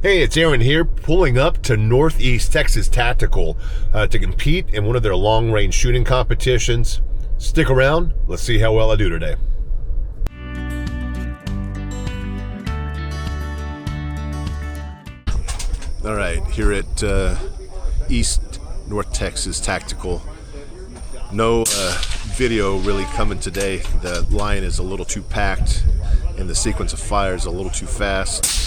Hey, it's Aaron here, pulling up to Northeast Texas Tactical to compete in one of their long-range shooting competitions. Stick around, let's see how well I do today. All right, here at North Texas Tactical. No video really coming today. The line is a little too packed and the sequence of fire is a little too fast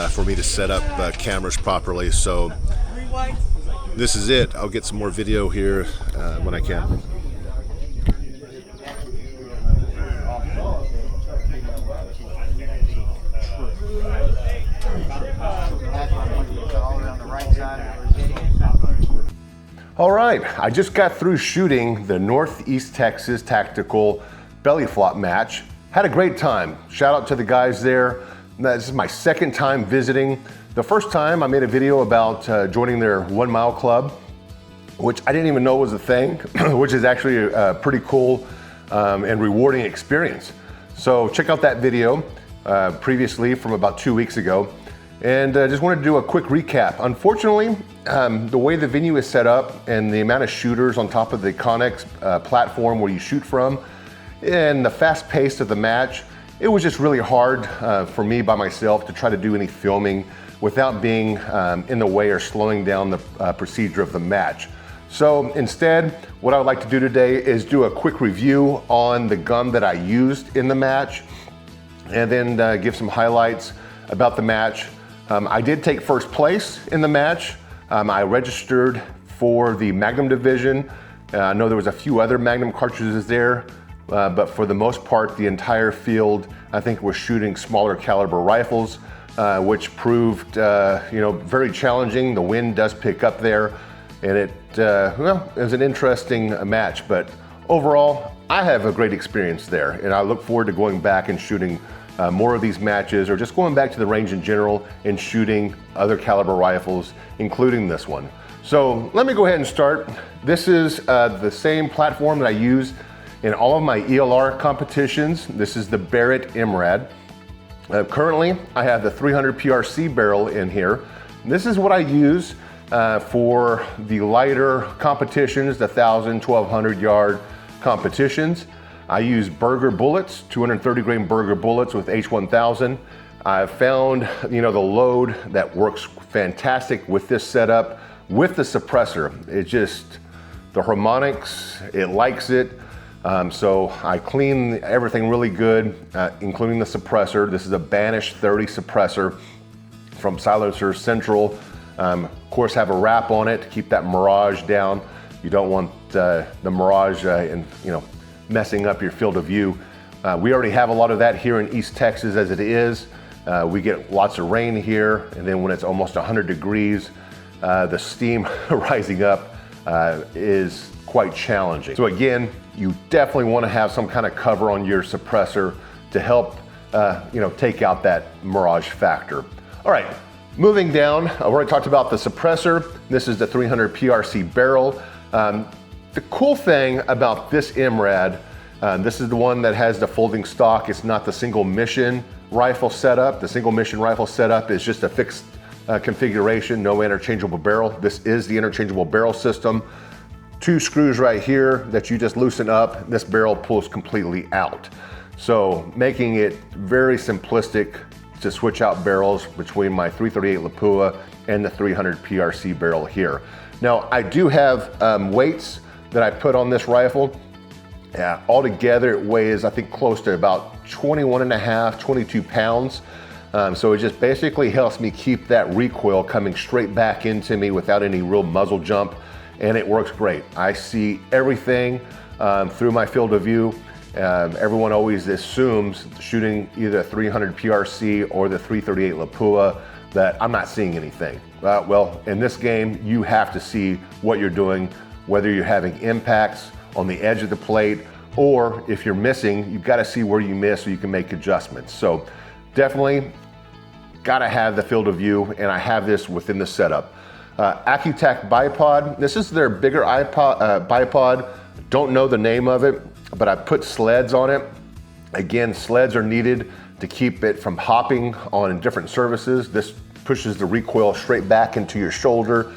for me to set up cameras properly. So this is it. I'll get some more video here when I can. All right, I just got through shooting the Northeast Texas Tactical BellyFlop match. Had a great time. Shout out to the guys there. This is my second time visiting. The first time I made a video about joining their 1 mile club, which I didn't even know was a thing, which is actually a pretty cool and rewarding experience. So check out that video previously from about 2 weeks ago. And just wanted to do a quick recap. Unfortunately, the way the venue is set up and the amount of shooters on top of the Connex platform where you shoot from, and the fast pace of the match, it was just really hard for me by myself to try to do any filming without being in the way or slowing down the procedure of the match. So instead, what I would like to do today is do a quick review on the gun that I used in the match, and then give some highlights about the match. I did take first place in the match. I registered for the Magnum division. I know there was a few other Magnum cartridges there, but for the most part, the entire field, I think, was shooting smaller caliber rifles, which proved, very challenging. The wind does pick up there, and it was an interesting match. But overall, I have a great experience there, and I look forward to going back and shooting more of these matches, or just going back to the range in general and shooting other caliber rifles, including this one. So let me go ahead and start. This is the same platform that I use in all of my ELR competitions. This is the Barret MRAD. Currently, I have the 300 PRC barrel in here. This is what I use for the lighter competitions, the 1,000, 1,200 yard competitions. I use Berger bullets, 230 grain Berger bullets with H1000. I've found, the load that works fantastic with this setup, with the suppressor. It just, the harmonics, it likes it. So I clean everything really good, including the suppressor. This is a Banish 30 suppressor from Silencer Central. Of course, have a wrap on it to keep that mirage down. You don't want the mirage messing up your field of view. We already have a lot of that here in East Texas as it is. We get lots of rain here, and then when it's almost 100 degrees, the steam rising up is quite challenging. So again, you definitely want to have some kind of cover on your suppressor to help take out that mirage factor. All right, moving down, I've already talked about the suppressor. This is the 300 PRC barrel. The cool thing about this MRAD, this is the one that has the folding stock. It's not the single mission rifle setup. The single mission rifle setup is just a fixed configuration, no interchangeable barrel. This is the interchangeable barrel system. 2 screws right here that you just loosen up. This barrel pulls completely out. So making it very simplistic to switch out barrels between my 338 Lapua and the 300 PRC barrel here. Now, I do have weights that I put on this rifle. Altogether it weighs, I think, close to about 21.5, 22 pounds. So it just basically helps me keep that recoil coming straight back into me without any real muzzle jump, and it works great. I see everything through my field of view. Everyone always assumes shooting either 300 PRC or the 338 Lapua that I'm not seeing anything. Well, in this game, you have to see what you're doing, whether you're having impacts on the edge of the plate, or if you're missing, you've got to see where you miss so you can make adjustments. So definitely got to have the field of view, and I have this within the setup. Accutac bipod, this is their bigger bipod. Don't know the name of it, but I put sleds on it. Again, sleds are needed to keep it from hopping on different surfaces. This pushes the recoil straight back into your shoulder,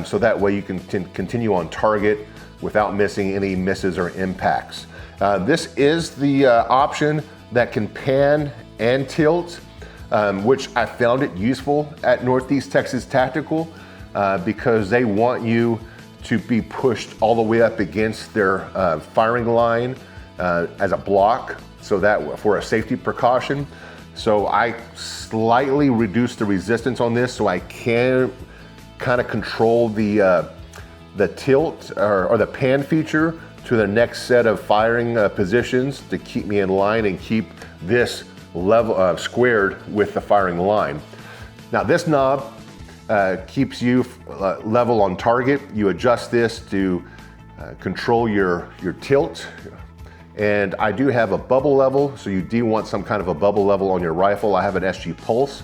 so that way you can continue on target without missing any misses or impacts. This is the option that can pan and tilt, which I found it useful at Northeast Texas Tactical because they want you to be pushed all the way up against their firing line as a block, so that for a safety precaution. So I slightly reduced the resistance on this so I can kind of control the tilt or the pan feature to the next set of firing positions to keep me in line and keep this level squared with the firing line. Now this knob keeps you level on target. You adjust this to control your tilt. And I do have a bubble level, so you do want some kind of a bubble level on your rifle. I have an SG Pulse,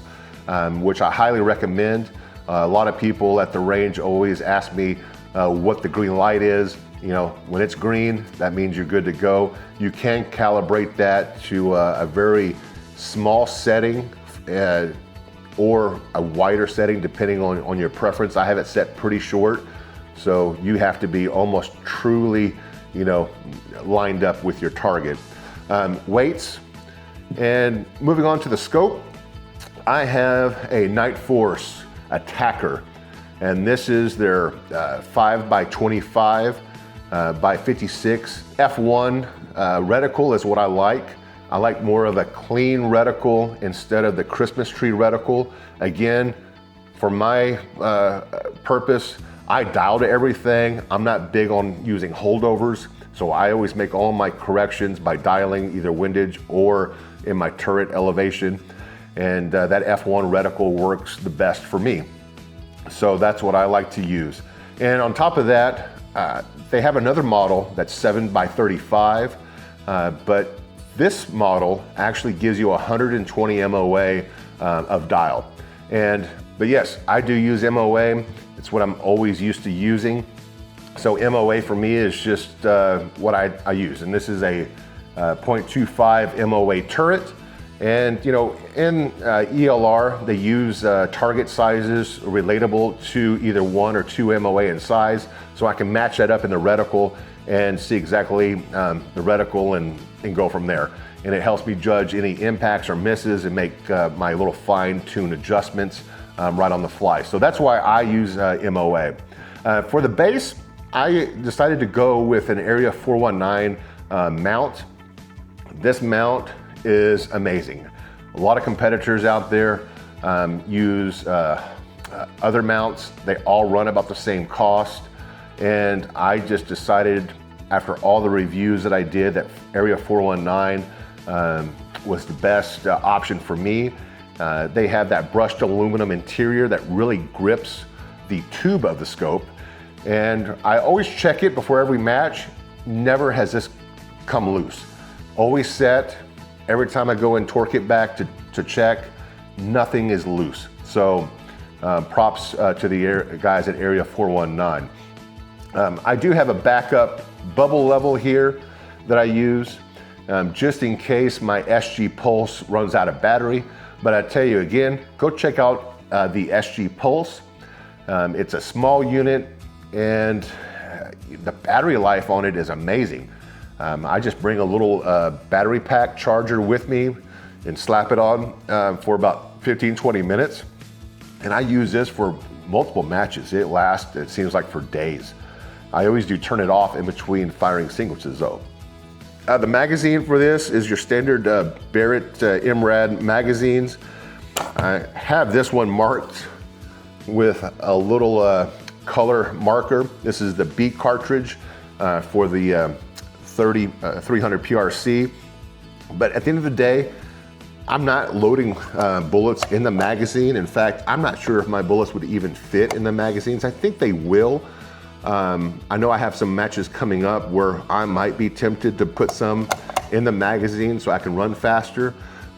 which I highly recommend. A lot of people at the range always ask me what the green light is. You know, when it's green, that means you're good to go. You can calibrate that to a very small setting or a wider setting depending on your preference. I have it set pretty short, so you have to be almost truly, you know, lined up with your target. Weights, and moving on to the scope, I have a Night Force Attacker, and this is their 5x25 by 56 F1 reticle is what I like. I like more of a clean reticle instead of the Christmas tree reticle. Again, for my purpose, I dial to everything. I'm not big on using holdovers, so I always make all my corrections by dialing either windage or in my turret elevation, and that F1 reticle works the best for me. So that's what I like to use. And on top of that, they have another model that's 7x35, but this model actually gives you 120 MOA of dial. But yes, I do use MOA. It's what I'm always used to using. So MOA for me is just what I use. And this is a 0.25 MOA turret. And you know, in ELR, they use target sizes relatable to either 1 or 2 MOA in size. So I can match that up in the reticle and see exactly the reticle and go from there. And it helps me judge any impacts or misses and make my little fine-tuned adjustments right on the fly. So that's why I use MOA. For the base, I decided to go with an Area 419 mount. This mount is amazing. A lot of competitors out there use other mounts. They all run about the same cost. And I just decided, after all the reviews that I did, that Area 419 was the best option for me. They have that brushed aluminum interior that really grips the tube of the scope. And I always check it before every match. Never has this come loose. Always set. Every time I go and torque it back to check, nothing is loose. So props to the guys at Area 419. I do have a backup bubble level here that I use just in case my SG Pulse runs out of battery. But I tell you again, go check out the SG Pulse. It's a small unit and the battery life on it is amazing. I just bring a little battery pack charger with me and slap it on for about 15-20 minutes. And I use this for multiple matches. It lasts, it seems like, for days. I always do turn it off in between firing sequences though. The magazine for this is your standard Barret MRAD magazines. I have this one marked with a little color marker. This is the B cartridge for the 300 PRC. But at the end of the day, I'm not loading bullets in the magazine. In fact, I'm not sure if my bullets would even fit in the magazines. I think they will. I know I have some matches coming up where I might be tempted to put some in the magazine so I can run faster,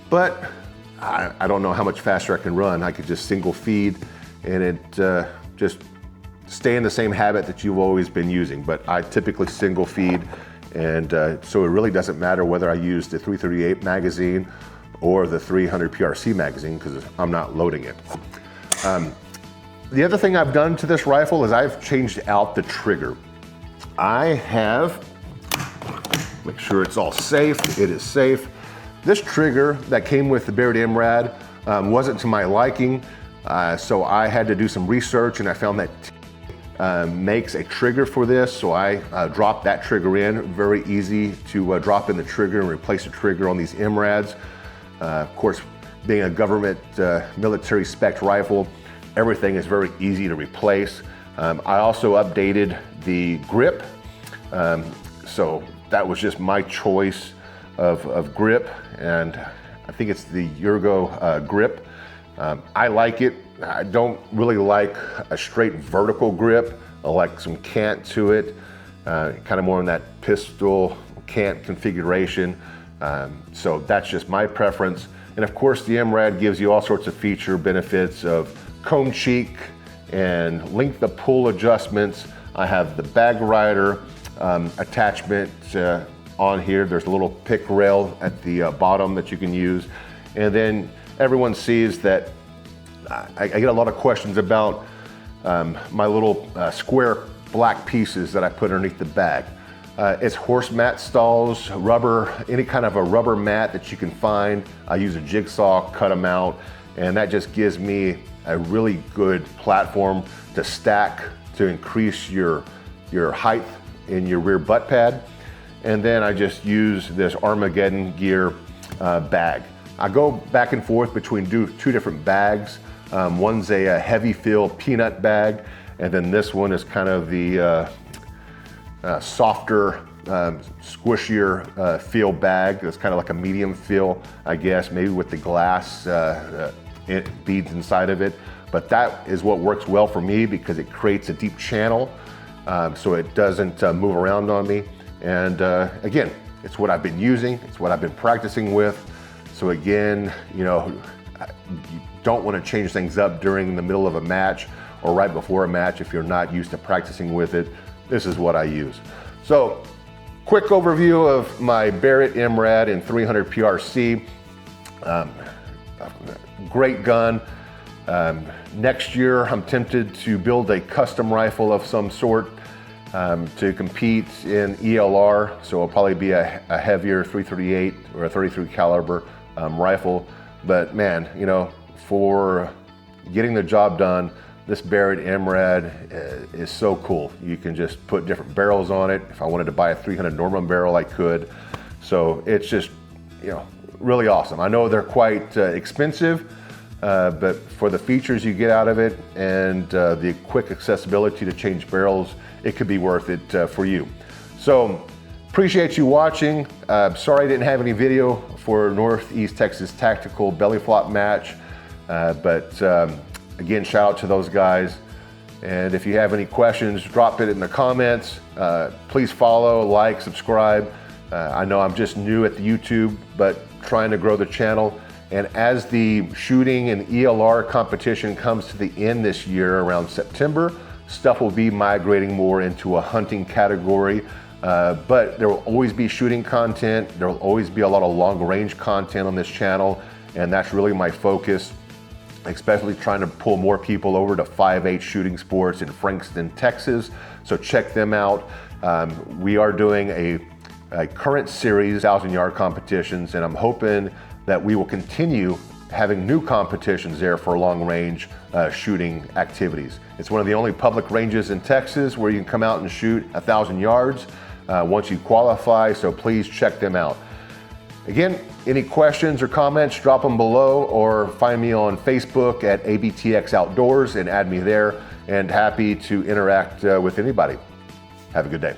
but I don't know how much faster I can run. I could just single feed and it just stay in the same habit that you've always been using. But I typically single feed, and so it really doesn't matter whether I use the 338 magazine or the 300 PRC magazine because I'm not loading it. The other thing I've done to this rifle is I've changed out the trigger. I have, make sure it's all safe, it is safe. This trigger that came with the Barret MRAD wasn't to my liking, so I had to do some research and I found that makes a trigger for this, so I dropped that trigger in. Very easy to drop in the trigger and replace the trigger on these MRADs. Of course, being a government military spec rifle, everything is very easy to replace. I also updated the grip, so that was just my choice of grip, and I think it's the Ergo grip. I like it. I don't really like a straight vertical grip. I like some cant to it, kind of more in that pistol cant configuration. So that's just my preference. And of course, the MRAD gives you all sorts of feature benefits of cone cheek and length of pull adjustments. I have the bag rider attachment on here. There's a little pick rail at the bottom that you can use. And then everyone sees that I get a lot of questions about my little square black pieces that I put underneath the bag. It's horse mat stalls, rubber, any kind of a rubber mat that you can find. I use a jigsaw, cut them out, and that just gives me a really good platform to stack to increase your height in your rear butt pad. And then I just use this Armageddon gear bag. I go back and forth between two different bags. One's a heavy fill peanut bag, and then this one is kind of the softer, squishier feel bag. It's kind of like a medium feel, I guess, maybe with the glass beads inside of it. But that is what works well for me because it creates a deep channel, so it doesn't move around on me. And again, it's what I've been using, it's what I've been practicing with. So again, you know, you don't want to change things up during the middle of a match or right before a match if you're not used to practicing with it. This is what I use. So, quick overview of my Barret MRAD in 300 PRC. Great gun. Next year, I'm tempted to build a custom rifle of some sort to compete in ELR. So it'll probably be a heavier 338 or a 33 caliber rifle. But man, you know, for getting the job done, this Barret MRAD is so cool. You can just put different barrels on it. If I wanted to buy a 300 Norman barrel, I could. So it's just, you know, really awesome. I know they're quite expensive, but for the features you get out of it and the quick accessibility to change barrels, it could be worth it for you. So appreciate you watching. Sorry I didn't have any video for Northeast Texas Tactical BellyFlop match, but again, shout out to those guys. And if you have any questions, drop it in the comments. Please follow, like, subscribe. I know I'm just new at the YouTube, but trying to grow the channel. And as the shooting and ELR competition comes to the end this year around September, stuff will be migrating more into a hunting category. But there will always be shooting content. There will always be a lot of long range content on this channel. And that's really my focus, especially trying to pull more people over to 5/8 Shooting Sports in Frankston, Texas. So check them out. We are doing a current series, 1,000-yard competitions, and I'm hoping that we will continue having new competitions there for long range shooting activities. It's one of the only public ranges in Texas where you can come out and shoot 1,000 yards once you qualify, so please check them out. Again, any questions or comments, drop them below or find me on Facebook at ABTX Outdoors and add me there, and happy to interact with anybody. Have a good day.